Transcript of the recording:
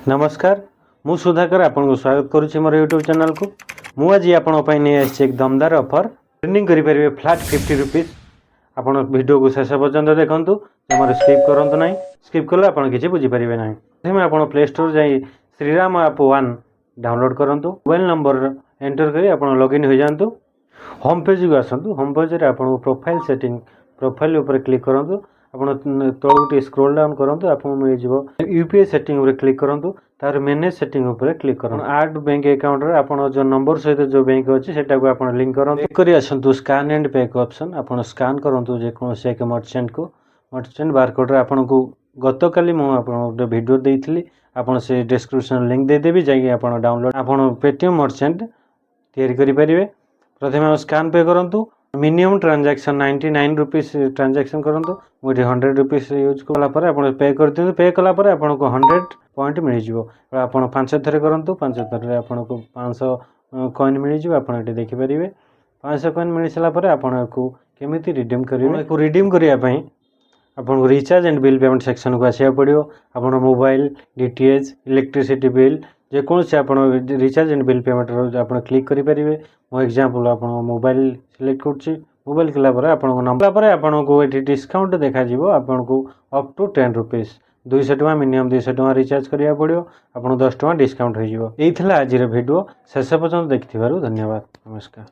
नमस्कार मु सुधाकर आपन को स्वागत करुच्ची मोर यूट्यूब चैनल को मु आज आपण नहीं आसी एक दमदार ऑफर ट्रेनिंग करेंगे फ्लैट 50 रुपीज आपण वीडियो को शेष पर्यंत देखूँ जमार स्किप करूँ ना स्किप कले आप किसी बुझीपारे ना प्रथम आप प्ले स्टोर जाई श्रीराम ऐप 1 डाउनलोड करूँ मोबाइल नंबर एंटर कर आप लॉगिन हो जातु होम पेज को आसतु होम पेज आपको प्रोफाइल सेटिंग प्रोफाइल उपर क्लिक करूँ आप तौक स्क्रोल डाउन करूँ आपको मिल जाए यूपीआई सेटिंग उपर क्लिक करूँ तार मैनेज सेटिंग उपर क्लिक करूँ आड बैंक अकाउंट रे आप जो नंबर सहित जो बैंक अच्छी सेटा को आप लिंक करें आसतु स्कान एंड पे को ऑप्शन आप स्कान करूँ जेकोसी एक मर्चेंट को मर्चेंट बारकोड आपन को गत काली मुझे वीडियो देती आपन से डिस्क्रिप्शन लिंक देदेवी जाकि आप डाउनलोड आप पेटीएम मर्चेंट तैयारी करेंगे प्रथम स्कान पे करूँ मिनिमम ट्रांजैक्शन 99 रुपीस ट्रांजैक्शन करूँ मुझे 100 रुपीस यूज कलापर आप पे कर दिखाँ पे कलापर आपको 100 पॉइंट मिल जाए आप 5 थर करूँ 5 थर आपको 500 कॉइन मिल जाए आप देखिपारे 500 कॉइन मिल सारापर आपको केमी रिडीम करेंगे रिडीम करने आपको recharge and bill payment section को आसाक पड़ो आप मोबाइल डीटीएच इलेक्ट्रिसिटी बिल जेकोसी आप रिचार्ज एंड बिल पेमेंट आप क्लिक करेंगे मो एग्जांपल आप मोबाइल सिलेक्ट कर मोबाइल कलापर आपको नंबर आपको ये डिस्काउंट देखा आपको अप टू 10 रुपीस 200 टका मिनिमम 200 टका रिचार्ज करा पड़ो आपको 10 टका डिस्काउंट हो आज भिडियो शेष पर्यंत देखि धन्यवाद नमस्कार।